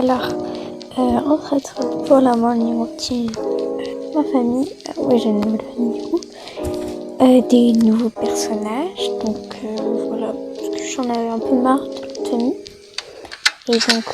Alors, entre autres, pour la morning routine, ma famille, oui j'ai une nouvelle famille du coup, des nouveaux personnages, donc voilà, parce que j'en avais un peu marre de la tenue. Et donc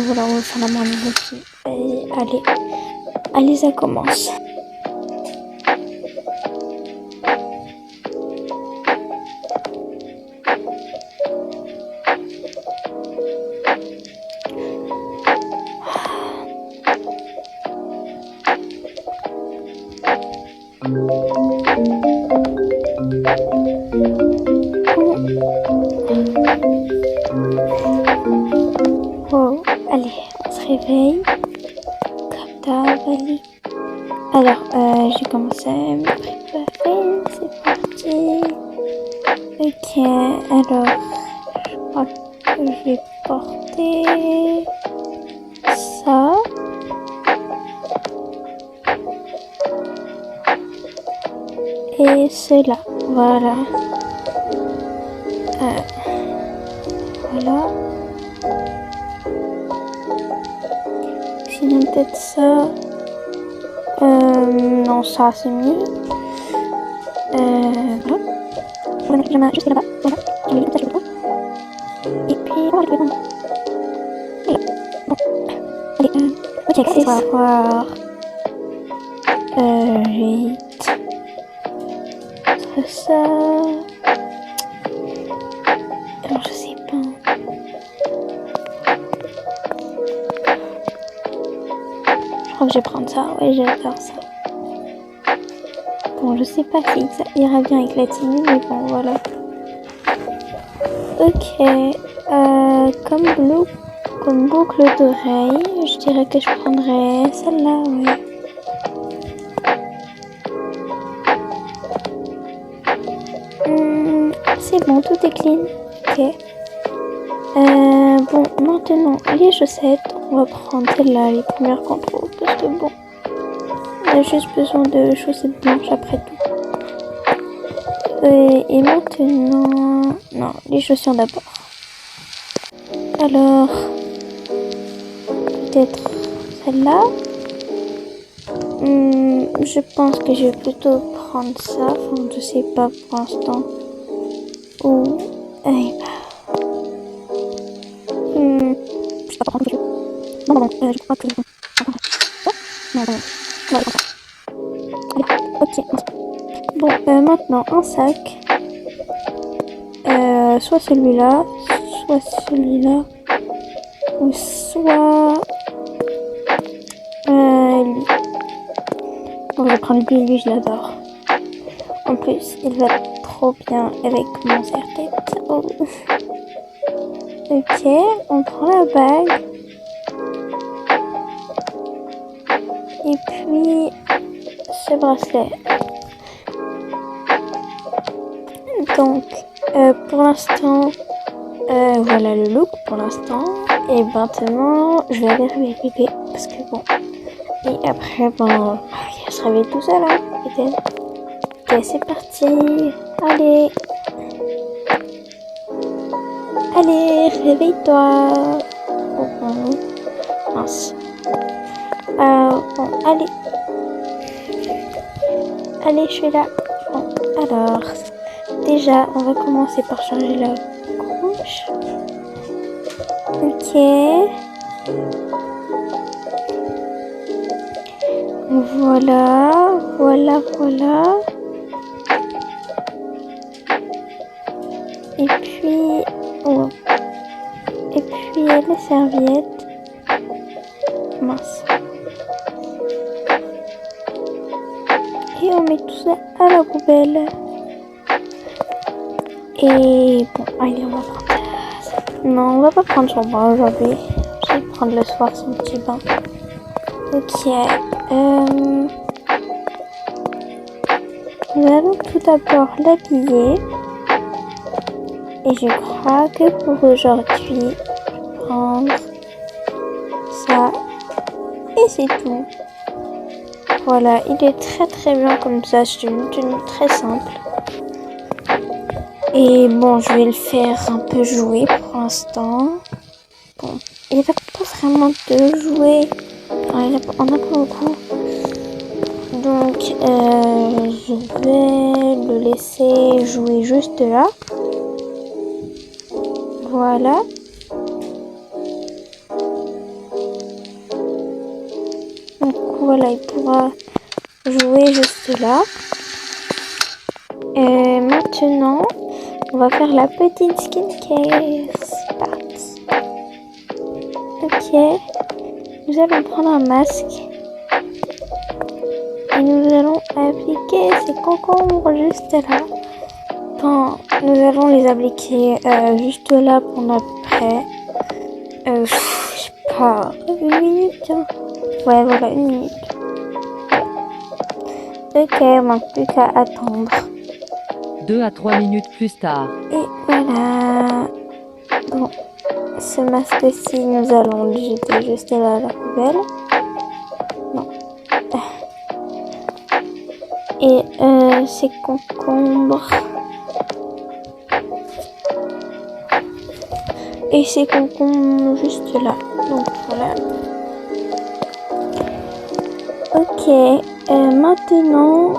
voilà, on va faire la morning routine. Et allez, ça commence. Oh, allez, on se réveille. Comme d'hab, allez. Alors, j'ai commencé à me préparer, c'est parti. Ok, alors, je crois que je vais porter ça. Et cela, voilà. Voilà. Sinon peut-être ça. Non, ça c'est mieux. Voilà. Je mets juste là-bas. Voilà. Je mets comme ça sur le dos. Et puis voilà, je vais prendre. Et là. Bon. Allez, ok, on va voir. Vite. Entre ça. Alors je sais pas. Je crois que je vais prendre ça. Ouais, j'adore ça. Bon, je sais pas si ça ira bien avec la tenue, mais bon, voilà. Ok. Comme boucle d'oreille, je dirais que je prendrais celle-là, ouais. C'est bon, tout est clean. Ok. Bon, maintenant, les chaussettes, on va prendre celles-là, les premières qu'on trouve, parce que bon, on a juste besoin de chaussettes blanches après tout. Et maintenant, non, les chaussures d'abord. Alors, peut-être celle-là. Je pense que je vais plutôt prendre ça, enfin, je sais pas pour l'instant. Ou, je sais pas prendre. Non, je crois que je vais prendre ça. Non, on va prendre ça. Allez, ok. Bon, maintenant un sac. Soit celui-là, soit celui-là, ou soit lui. Bon, je vais prendre lui, je l'adore. En plus, il va trop bien avec mon serre-tête. Oh. Ok, on prend la bague. Et puis, ce bracelet. Donc, pour l'instant, voilà le look pour l'instant. Et maintenant, je vais aller réveiller le bébé. Parce que bon. Et après, bon, il va se réveiller tout seul, hein, peut-être. Ok, c'est parti. Allez. Allez, réveille-toi. Oh, bon. Mince. Bon, allez. Allez, je suis là. Bon, alors, déjà, on va commencer par changer la couche. Ok. Voilà. Et puis, oh. Et puis les serviettes. Mince. Et on met tout ça à la poubelle. Et bon, allez, on va prendre ça. Non, on va pas prendre son bain aujourd'hui. Je vais prendre le soir son petit bain. Ok. Nous allons tout d'abord l'habiller. Et je crois que pour aujourd'hui, je vais prendre ça. Et c'est tout. Voilà, il est très très bien comme ça. C'est une tenue très simple. Et bon, je vais le faire un peu jouer pour l'instant. Bon, il va pas vraiment de jouer. On n'a pas beaucoup. Donc, je vais le laisser jouer juste là. Voilà. Donc, voilà, il pourra jouer juste là. Et maintenant, on va faire la petite skincare. C'est parti. Ok. Nous allons prendre un masque. Et nous allons appliquer ces concombres juste là. Enfin, nous allons les appliquer juste là pendant à peu près, je sais pas, 1 minute. Hein. Ouais, voilà, 1 minute. Ok, on manque plus qu'à attendre. 2 à 3 minutes plus tard. Et voilà. Bon, ce masque-ci, nous allons le jeter juste là à la poubelle. Non. Et ces concombres. Et ces concombres juste là. Donc voilà. Ok. Maintenant,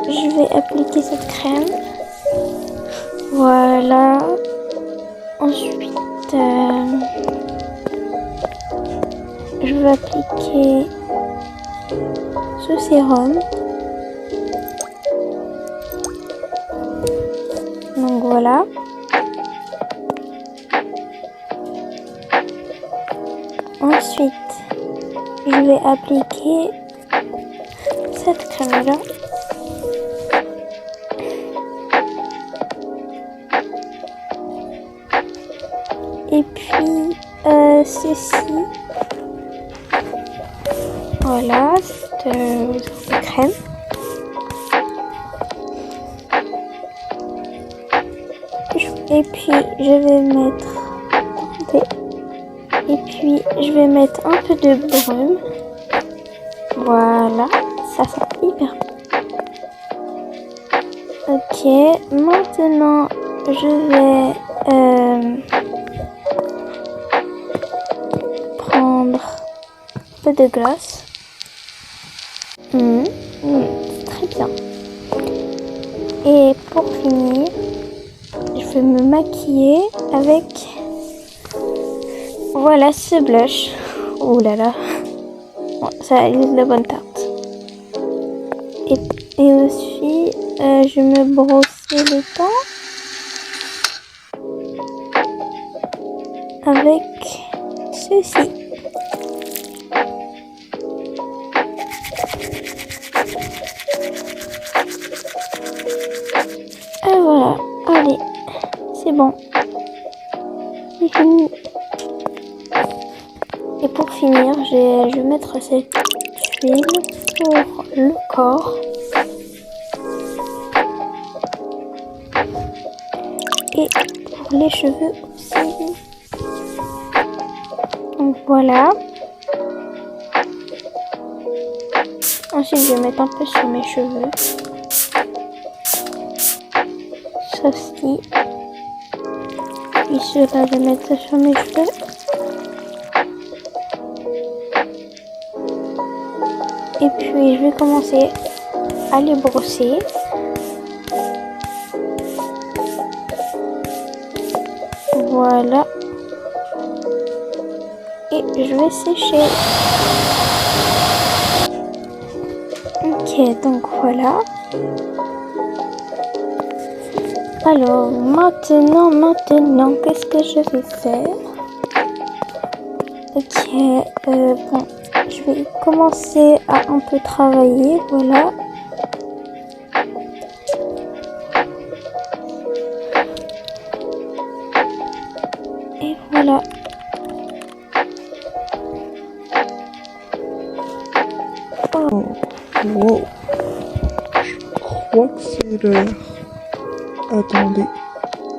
je vais appliquer cette crème. Voilà. Ensuite, je vais appliquer ce sérum. Donc voilà. Ensuite, je vais appliquer cette crème-là. Et puis, ceci. Voilà, cette crème. Et puis, je vais mettre... Et puis, je vais mettre un peu de brume. Voilà, ça sent hyper bon. Ok, maintenant, je vais prendre un peu de gloss. C'est très bien. Et pour finir, je vais me maquiller avec... Voilà ce blush. Oh là là. Bon, ça a de la bonne teinte. Et aussi, je vais me brosser les dents avec ceci. Et voilà. Allez, c'est bon. C'est fini. Et pour finir, je vais mettre cette huile pour le corps. Et pour les cheveux aussi. Donc voilà. Ensuite, je vais mettre un peu sur mes cheveux. Ceci. Puis cela, je vais mettre ça sur mes cheveux. Et puis, je vais commencer à les brosser. Voilà. Et je vais sécher. Ok, donc voilà. Alors, maintenant, qu'est-ce que je vais faire? Ok, bon, je vais commencer à un peu travailler, voilà. Et voilà. Oh, wow. Je crois que c'est l'heure. Attendez,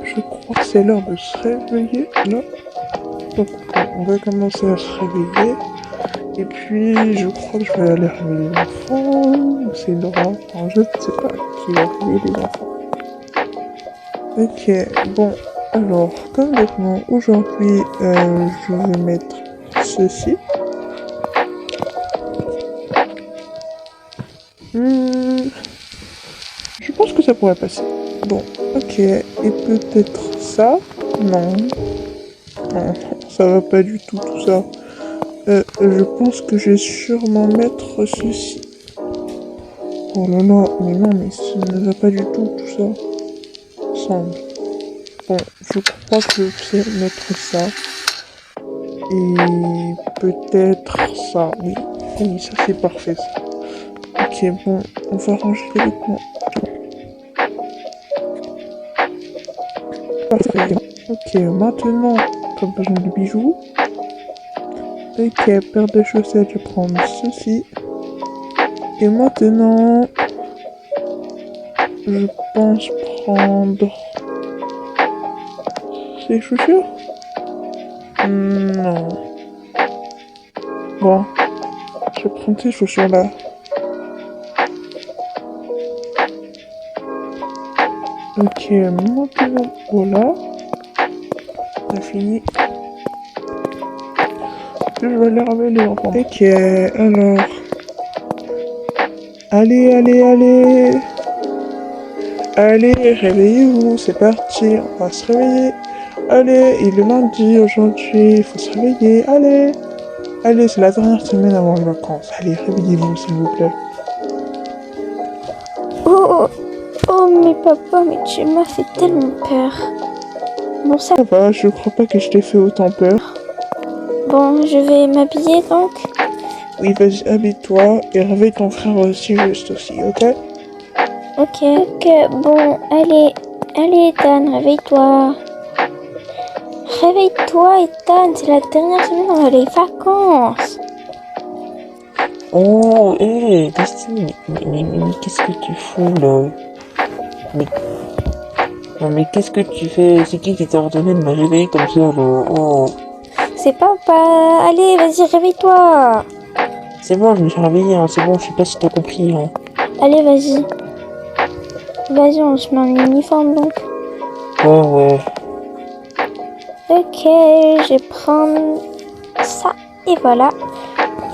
je crois que c'est l'heure de se réveiller, là. Donc, on va commencer à se réveiller. Et puis, je crois que je vais aller réveiller les enfants. Ou c'est Laura. Enfin, je ne sais pas qui va réveiller les enfants. Ok, bon. Alors, comme vêtements, aujourd'hui, je vais mettre ceci. Je pense que ça pourrait passer. Bon, ok. Et peut-être ça? Non. Non, ça va pas du tout, tout ça. Je pense que je vais sûrement mettre ceci. Oh là là, mais non, mais ça ne va pas du tout, tout ça. Ensemble. Bon, je crois que je sais mettre ça. Et peut-être ça, oui. Oui, ça c'est parfait, ça. Ok, bon, on va ranger les vêtements. Parfait. Ok, maintenant, t'as besoin de bijoux. Ok, paire de chaussettes, je vais prendre ceci. Et maintenant, je pense prendre ces chaussures. Non. Bon, je vais prendre ces chaussures-là. Ok, maintenant, voilà. On a fini. Je vais aller réveiller les enfants. Ok, alors. Allez, allez, allez. Allez, réveillez-vous, c'est parti, on va se réveiller. Allez, il est lundi aujourd'hui, il faut se réveiller, allez. Allez, c'est la dernière semaine avant les vacances. Allez, réveillez-vous, s'il vous plaît. Oh, oh, mais papa, mais tu m'as fait tellement peur. Bon, ça Ça va, je crois pas que je t'ai fait autant peur. Bon, je vais m'habiller donc. Oui, vas-y, habille-toi et réveille ton frère aussi, juste aussi, ok? Ok, bon, allez, Ethan, réveille-toi. Réveille-toi, Ethan, c'est la dernière semaine avant les vacances. Oh, hé, Destiny, mais qu'est-ce que tu fous là? Mais, non, mais qu'est-ce que tu fais? C'est qui t'a ordonné de me réveiller comme ça là? Oh, C'est papa, allez, vas-y, réveille-toi. c'est bon, je me suis réveillé, hein, c'est bon, je sais pas si t'as compris. Hein. Allez, vas-y. Vas-y, on se met en uniforme donc. Ouais. Ok, je vais prendre ça et voilà.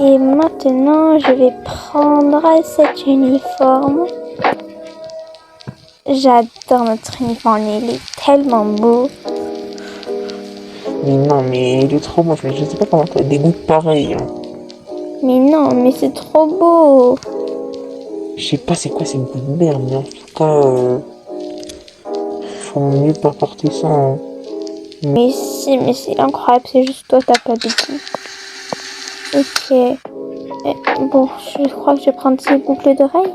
Et maintenant, je vais prendre cet uniforme. J'adore notre uniforme, il est tellement beau. Mais non, mais il est trop moche, mais je sais pas comment t'as des goûts pareils. Hein. Mais non, mais c'est trop beau. Je sais pas c'est quoi ces goûts de merde, mais en tout cas, faut mieux pas porter ça. Hein. Mais si, mais c'est incroyable, c'est juste toi, t'as pas de goût. Ok. Bon, je crois que je vais prendre ces boucles d'oreilles.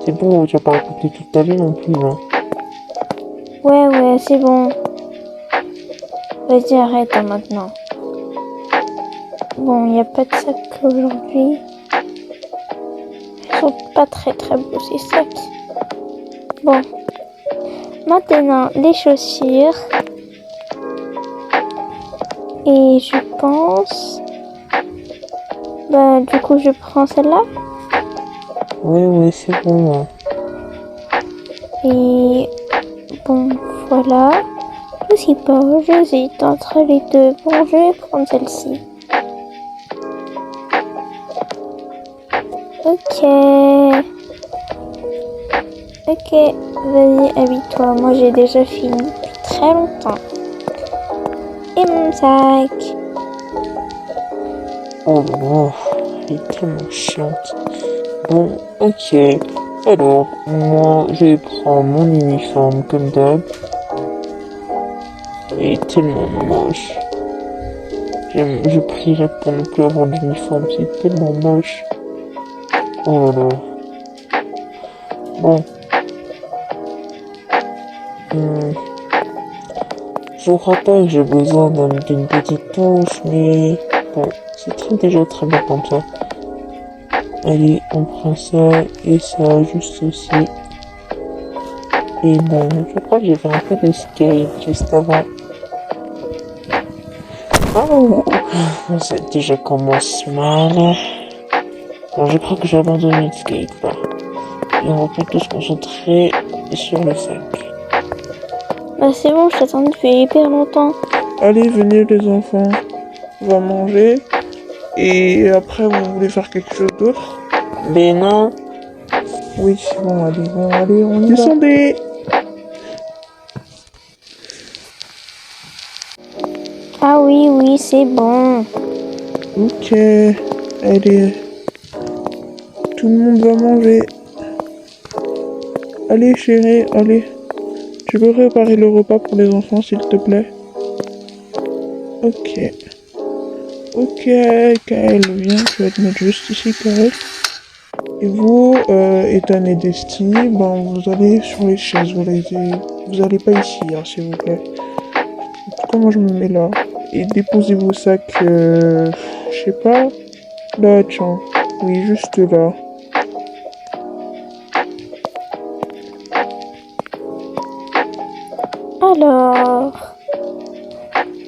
C'est bon, tu vas pas écouter toute ta vie non plus. Hein. Ouais, c'est bon. Vas-y, arrête hein, maintenant. Bon, il n'y a pas de sac aujourd'hui. Ils sont pas très beaux, ces sacs. Bon. Maintenant, les chaussures. Et je pense... Bah, du coup, je prends celle-là. Ouais, c'est bon. Hein. Et... Bon, voilà. Je sais pas, j'hésite entre les deux. Bon, je vais prendre celle-ci. Ok, vas-y, habille-toi. Moi, j'ai déjà fini depuis très longtemps. Et mon sac. Oh là là, elle est tellement chiante. Bon, ok. Alors, moi, je vais prendre mon uniforme comme d'hab. Il est tellement moche. Je prierais pour ne plus avoir d'uniforme, c'est tellement moche. Oh là là. Bon. Je crois pas que j'ai besoin d'une petite touche, mais bon, c'est déjà très bien comme ça. Allez, on prend ça et ça juste aussi. Et bon, je crois que j'ai fait un peu de skate juste avant. Oh, ça déjà commence mal. Bon, je crois que j'ai abandonné le skate là. Et on va plutôt se concentrer sur le sac. Bah c'est bon, je t'attends depuis hyper longtemps. Allez, venez les enfants. va manger et après vous voulez faire quelque chose d'autre? Ben non. Oui, bon, allez, on y va. Descendez! Ah oui, oui, c'est bon. Ok, allez, tout le monde va manger. Allez chérie, allez. Tu peux préparer le repas pour les enfants s'il te plaît? Ok. Ok, Kael, viens, tu vas te mettre juste ici, Kael. Et vous, Ethan et Desti, ben vous allez sur les chaises, vous allez pas ici, hein, s'il vous plaît. En tout cas, moi je me mets là. Et déposez vos sacs, je sais pas, là, tiens. Oui, juste là. Alors...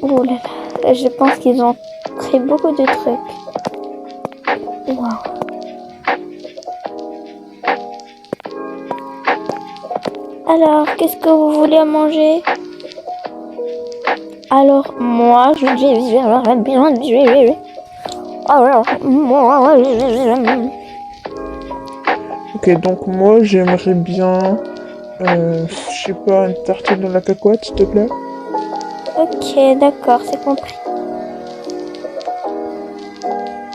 Oh là là, je pense qu'ils ont pris beaucoup de trucs. Waouh. Alors, qu'est-ce que vous voulez manger? Alors, moi, Ok, donc moi j'aimerais bien, je sais pas, une tartine de la cacahuète, s'il te plaît. Ok, d'accord, c'est compris.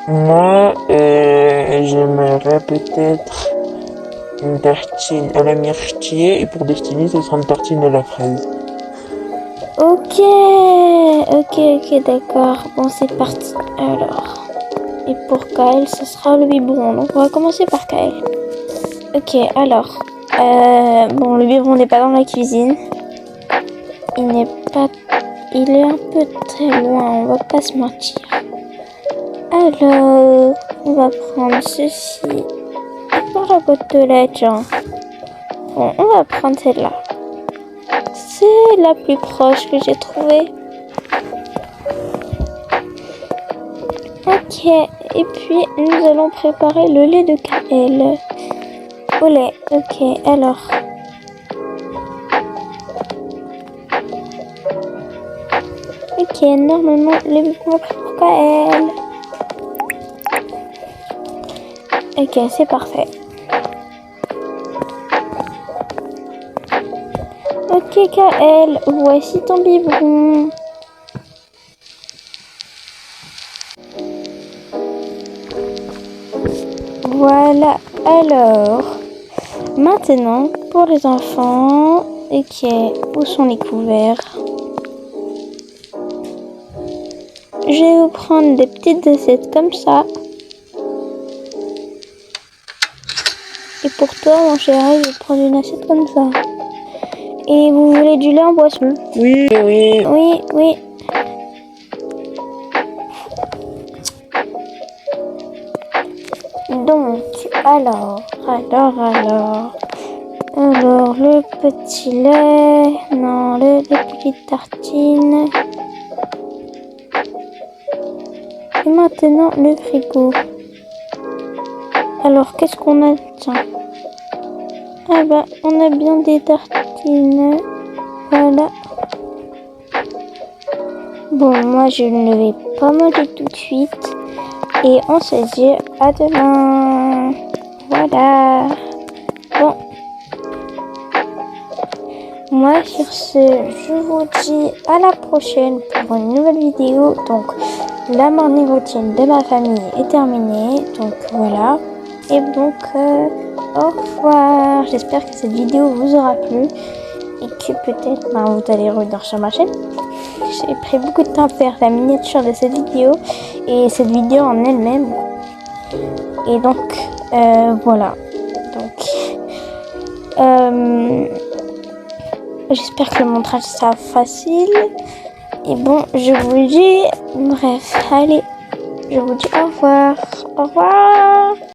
Moi, j'aimerais peut-être une tartine à la myrtille et pour Destiny, ce sera une tartine à la fraise. Ok, d'accord. Bon, c'est parti. Alors, et pour Kyle, ce sera le biberon. Donc, on va commencer par Kyle. Ok, alors, bon, le biberon n'est pas dans la cuisine. Il est un peu très loin, on va pas se mentir. Alors, on va prendre ceci. Et pour la boîte de lait, tiens. Bon, on va prendre celle-là. C'est la plus proche que j'ai trouvée. Ok, et puis nous allons préparer le lait de Kael. Au lait, ok, alors. Ok, normalement, le biberon est prêt pour Kael. Ok, c'est parfait. Ok, Kael, voici ton biberon. Voilà, alors, maintenant, pour les enfants, ok, où sont les couverts? Je vais vous prendre des petites assiettes comme ça. Et pour toi, mon chéri, je vais prendre une assiette comme ça. Et vous voulez du lait en boisson? Oui, Oui. Oui, oui. Donc, alors, le petit lait, non, les petites tartines. Et maintenant, le frigo. Alors, qu'est-ce qu'on a? Tiens. Ah bah, on a bien des tartines. Voilà. Bon, moi, je ne vais pas manger tout de suite. Et on se dit à demain. Voilà. Bon. Moi, sur ce, je vous dis à la prochaine pour une nouvelle vidéo. Donc, la morning routine de ma famille est terminée. Donc, voilà. Et donc, au revoir. J'espère que cette vidéo vous aura plu. Et que peut-être vous allez revenir sur ma chaîne. J'ai pris beaucoup de temps à faire la miniature de cette vidéo. Et cette vidéo en elle-même. Et donc, voilà. Donc, j'espère que le montage sera facile. Et bon, je vous dis, bref, allez, je vous dis au revoir. Au revoir.